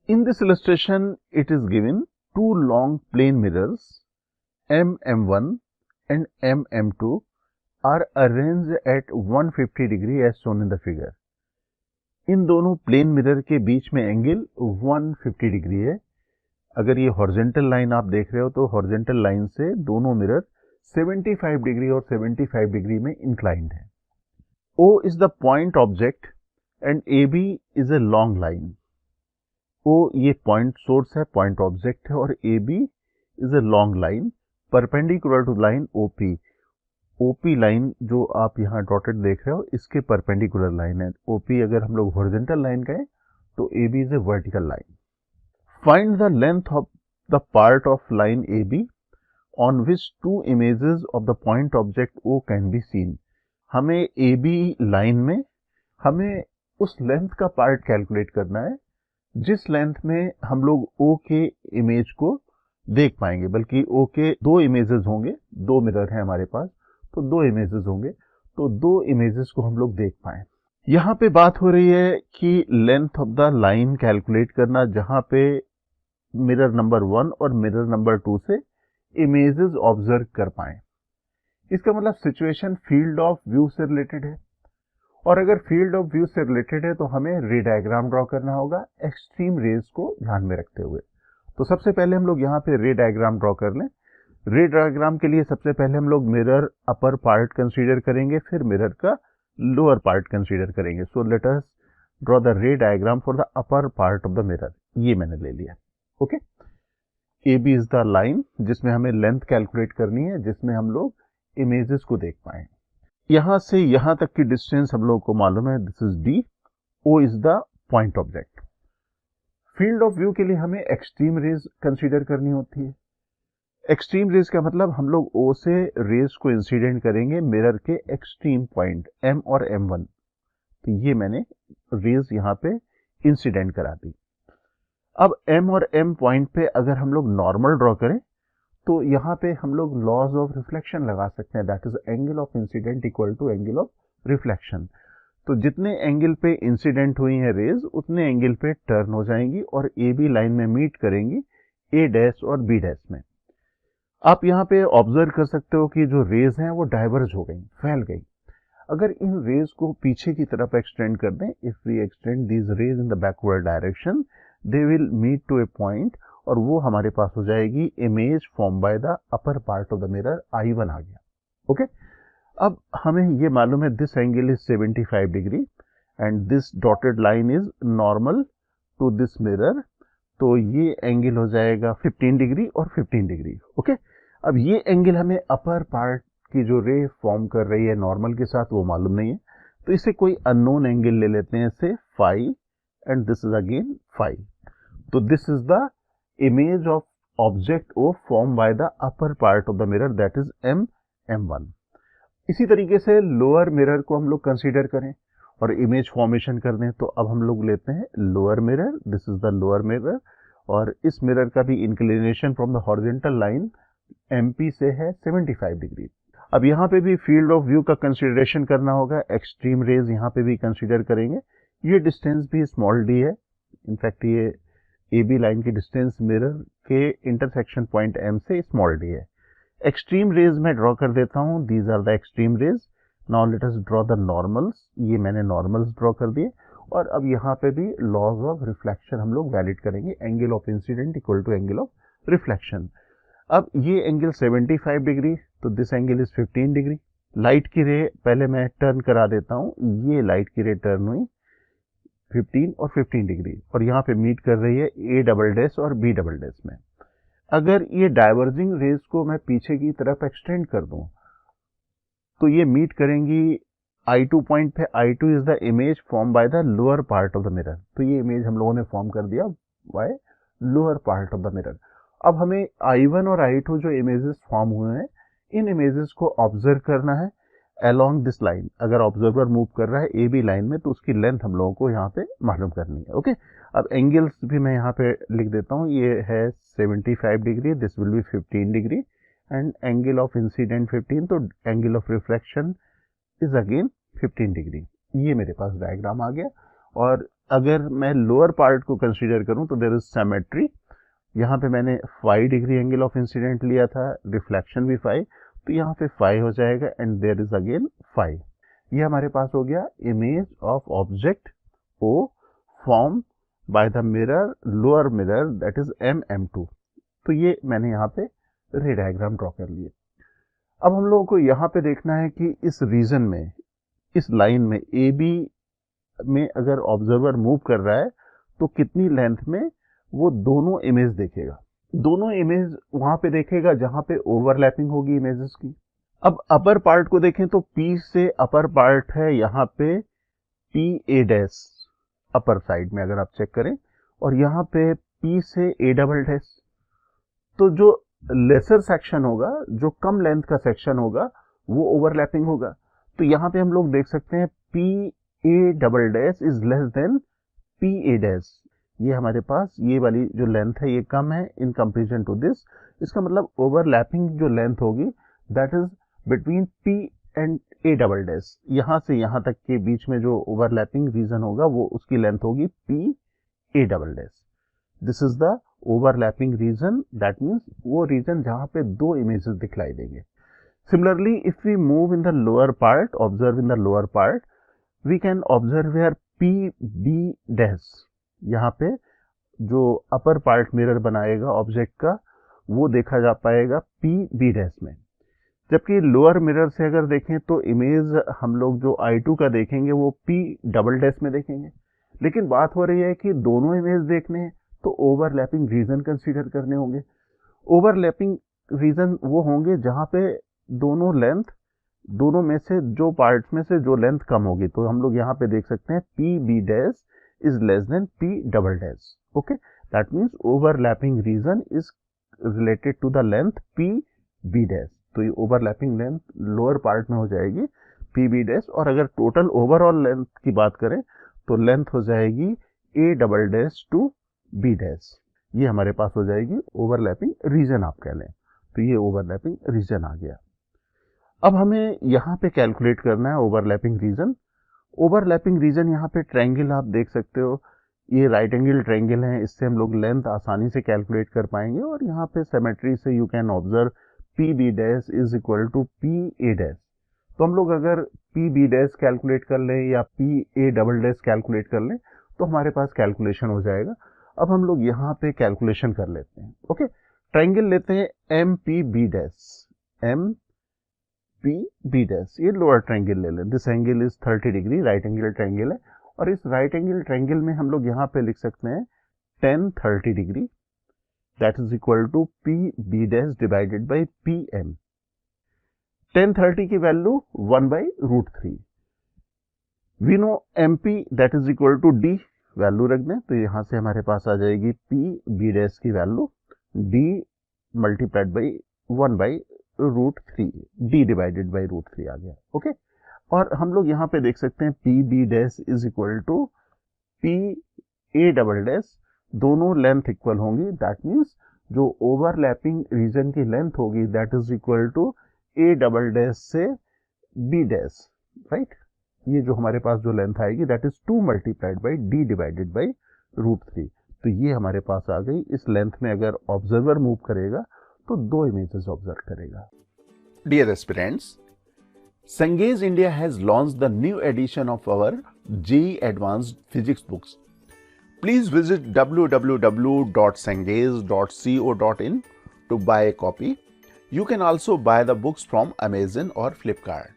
In this illustration, it is given two long plane mirrors MM1 and MM2 are arranged at 150 degree as shown in the figure. इन दोनों plane mirror के बीच में angle 150 degree है। अगर ये horizontal line आप देख रहे हो तो हॉरिजॉन्टल लाइन से दोनों मिरर 75 डिग्री और 75 डिग्री में इंक्लाइंड है। O is the point object and AB is a long line. O ये पॉइंट सोर्स है, पॉइंट ऑब्जेक्ट है, और AB is a long line perpendicular to line OP. OP line जो आप यहाँ डॉटेड देख रहे हो इसके परपेंडिकुलर लाइन है। OP अगर हम लोग हॉरिजॉन्टल लाइन कहें तो AB is a vertical line. Find the length of the part of line AB on which two images of the point object O can be seen. हमें AB line में हमें उस length का part calculate करना है जिस length में हम लोग O के इमेज को देख पाएंगे, बल्कि O के दो इमेजेस होंगे, दो मिरर हैं हमारे पास तो दो इमेजेस होंगे, तो दो इमेजेस को हम लोग देख पाए। यहाँ पे बात हो रही है कि length of the line calculate करना जहाँ पे मिरर नंबर 1 और मिरर नंबर 2 से इमेजेस ऑब्जर्व कर पाए। इसका मतलब सिचुएशन फील्ड ऑफ व्यू से रिलेटेड है, और अगर फील्ड ऑफ व्यू से रिलेटेड है तो हमें रे डायग्राम ड्रॉ करना होगा एक्सट्रीम रेज को ध्यान में रखते हुए। तो सबसे पहले हम लोग यहाँ पे रे डायग्राम ड्रॉ कर लें। रे डायग्राम के लिए सबसे पहले हम लोग मिरर अपर पार्ट कंसीडर करेंगे, फिर मिरर का लोअर पार्ट कंसीडर करेंगे। So let us draw the रे diagram for the upper part of the mirror. ये मैंने ले लिया। Okay, AB is the line जिसमें हमें लेंथ कैलकुलेट करनी है, जिसमें हम लोग इमेजेस को देख पाए। यहां से यहां तक की डिस्टेंस हम लोग को मालूम है, this is D. O is the point object. Field of view के लिए हमें एक्सट्रीम रेज कंसीडर करनी होती है। एक्सट्रीम रेज का मतलब हम लोग O से रेज को इंसिडेंट करेंगे मिरर के एक्सट्रीम पॉइंट M और M1। तो ये मैंने रेज यहाँ पे इंसिडेंट करा दी। अब M और M पॉइंट पे अगर हम लोग नॉर्मल ड्रॉ करें तो यहाँ पे हम लोग लॉज ऑफ रिफ्लेक्शन लगा सकते हैं, that is angle of incident equal to angle of reflection. तो जितने एंगल पे इंसिडेंट हुई है रेज उतने एंगल पे टर्न हो जाएंगी और AB लाइन में मीट करेंगी A डैश और B डैश में। आप यहाँ पे ऑब्जर्व कर सकते हो कि जो रेज हैं वो डाइवर्ज हो गई, फैल गई। अगर इन रेज को पीछे की तरफ एक्सटेंड कर दें, if we extend these rays in the backward direction, they will meet to a point, और वो हमारे पास हो जाएगी image form by the upper part of the mirror. I1 आ गया। ओके, अब हमें ये मालूम है this angle is 75 degree and this dotted line is normal to this mirror, तो ये एंगल हो जाएगा 15 डिग्री और 15 डिग्री। ओके, अब ये एंगल हमें अपर पार्ट की जो रे फॉर्म कर रही है नॉर्मल के साथ वो मालूम नहीं है, तो इसे कोई अननोन एंगल ले लेते हैं, इसे phi, and this is again phi. तो this is the image of object O form by the upper part of the mirror, that is M1। इसी तरीके से लोअर मिरर को हम लोग कंसीडर करें और इमेज फॉर्मेशन कर दें, तो अब हम लोग लेते हैं lower mirror, this is the lower mirror, और इस मिरर का भी inclination from the horizontal line MP से है 75 डिग्री। अब यहाँ पे भी फील्ड ऑफ व्यू का कंसीडरेशन करना होगा, एक्सट्रीम रेज यहाँ पे भी कंसीडर करेंगे। ये डिस्टेंस भी स्मॉल d है, इनफैक्ट ये AB लाइन की डिस्टेंस मिरर के इंटरसेक्शन पॉइंट M से स्मॉल d है। एक्सट्रीम रेज में ड्रॉ कर देता हूँ, these are the extreme rays. Now let us draw the normals. ये मैंने नॉर्मल्स ड्रॉ कर दिए, और अब यहाँ पे भी लॉज ऑफ रिफ्लेक्शन हम लोग वैलिड करेंगे, angle of incident equal to angle of reflection. अब ये एंगल 75 डिग्री, तो this angle is 15 degree. Light की रे पहले मैं टर्न करा देता हूँ, ये लाइट की रे टर्न हुई 15 और 15 डिग्री, और यहाँ पे मीट कर रही है A डबल डैश और B डबल डैश में। अगर ये डाइवर्जिंग रेज को मैं पीछे की तरफ एक्सटेंड कर दूं तो ये मीट करेंगी I2 पॉइंट पे। I2 is the image form by the lower part of the mirror, तो ये इमेज हम लोगों ने फॉर्म कर दिया by lower part of the mirror. अब हमें I1 और I2 जो इमेजेस फॉर्म हुए हैं, इन इमेजेस को ऑब्जर्व करना है अलोंग दिस लाइन। अगर ऑब्जर्वर मूव कर रहा है AB लाइन में तो उसकी लेंथ हम लोगों को यहाँ पे मालूम करनी है। ओके, अब एंगल्स भी मैं यहाँ पे लिख देता हूँ, ये है 75 degree, this will be 15 degree, and angle of incident 15, तो angle of reflection is again 15 degree. ये मेरे पास डायग्राम आ गया, और अगर मैं लोअर पार्ट को कंसीडर करूं तो देयर इज सिमेट्री। यहाँ पे मैंने 5 डिग्री एंगल ऑफ इंसिडेंट लिया था, रिफ्लेक्शन भी 5, तो यहाँ पे 5 हो जाएगा एंड देयर इज अगेन 5। ये हमारे पास हो गया image of object O form by the mirror, lower mirror, that is MM2। तो ये मैंने यहाँ पे रे डायग्राम ड्रॉ कर लिए। अब हम लोगों को यहाँ पे देखना है कि इस रीजन में, इस लाइन में AB में अगर ऑब्जर्वर मूव कर रहा है तो कितनी लेंथ में वो दोनों इमेज देखेगा। दोनों इमेज वहां पे देखेगा जहां पे ओवरलैपिंग होगी इमेजेस की। अब अपर पार्ट को देखें तो P से अपर पार्ट है यहाँ पे PA डैश अपर साइड में अगर आप चेक करें, और यहाँ पे P से A डबल डैश। तो जो लेसर सेक्शन होगा, जो कम लेंथ का सेक्शन होगा, वो ओवरलैपिंग होगा। तो यहाँ पे हम लोग देख सकते हैं PA double dash is less than PA dash. ये हमारे पास ये वाली जो लेंथ है ये कम है इन कंपेरिजन टू दिस। इसका मतलब ओवरलैपिंग जो लेंथ होगी that is between P and A double dash. यहाँ से यहाँ तक के बीच में जो ओवरलैपिंग रीजन होगा वो उसकी लेंथ होगी PA double dash. This is the overlapping region, that means वो रीजन जहाँ पे दो इमेजेस दिखलाई देंगे। Similarly if we move in the lower part, observe in the lower part, we observe observe where PB dash. यहाँ पे जो upper part mirror बनाएगा ऑब्जेक्ट का वो देखा जा पाएगा PB डैश में। जबकि लोअर मिरर से अगर देखें तो इमेज हम लोग जो I2 का देखेंगे वो P डबल डैश में देखेंगे। लेकिन बात हो रही है कि दोनों इमेज देखने हैं तो ओवरलैपिंग रीजन कंसीडर करने होंगे। ओवरलैपिंग रीजन वो होंगे जहां पे दोनों लेंथ, दोनों में से जो पार्ट्स में से जो लेंथ कम होगी। तो हम लोग यहाँ पे देख सकते हैं PB dash is less than P double dash. Okay, that means overlapping region is related to the length PB dash. तो ये overlapping length lower part में हो जाएगी PB dash, और अगर total overall length की बात करें तो length हो जाएगी A double dash to B dash। ये हमारे पास हो जाएगी overlapping region आप कह लें। तो ये overlapping region आ गया। अब हमें यहाँ पे कैलकुलेट करना है overlapping region। ओवरलैपिंग रीजन यहाँ पे ट्रायंगल आप देख सकते हो, ये राइट एंगल ट्रायंगल है, इससे हम लोग लेंथ आसानी से कैलकुलेट कर पाएंगे। और यहाँ पे सिमेट्री से you can observe PB dash is equal to PA dash. तो हम लोग अगर PB डैश कैलकुलेट कर लें या PA डबल डैश कैलकुलेट कर लें तो हमारे पास कैलकुलेशन हो जाएगा। अब हम लोग यहाँ पे कैलकुलेशन कर लेते हैं। ओके, ट्रायंगल लेते हैं MPB डैश, PB डैश, ये लोअर ट्रायंगल ले लें। This angle is 30 degree, right angle triangle है, और इस राइट एंगल ट्रायंगल में हम लोग यहाँ पे लिख सकते हैं tan 30 degree, that is equal to PB dash divided by PM। tan 30 की value 1/√3। We know MP that is equal to D, value रख दें तो यहाँ से हमारे पास आ जाएगी PB डैश की value D multiplied by 1/√3, D divided by √3 आ गया। ओके, और हम लोग यहाँ पे देख सकते हैं PB dash is equal to PA double dash, दोनों लेंथ इक्वल होंगी। दैट मीन्स जो ओवरलैपिंग रीजन की लेंथ होगी that is equal to A double dash से B डैश, राइट। ये जो हमारे पास जो लेंथ आएगी that is 2 multiplied by D divided by √3। तो ये हमारे पास आ गई। इस लेंथ में अगर ऑब्जर्वर मूव करेगा तो दो इमेजेस ऑब्जर्व करेगा। Dear aspirants, Cengage India has launched the new edition of our JEE Advanced Physics books. Please visit www.cengage.co.in to buy a copy. You can also buy the books from Amazon or Flipkart.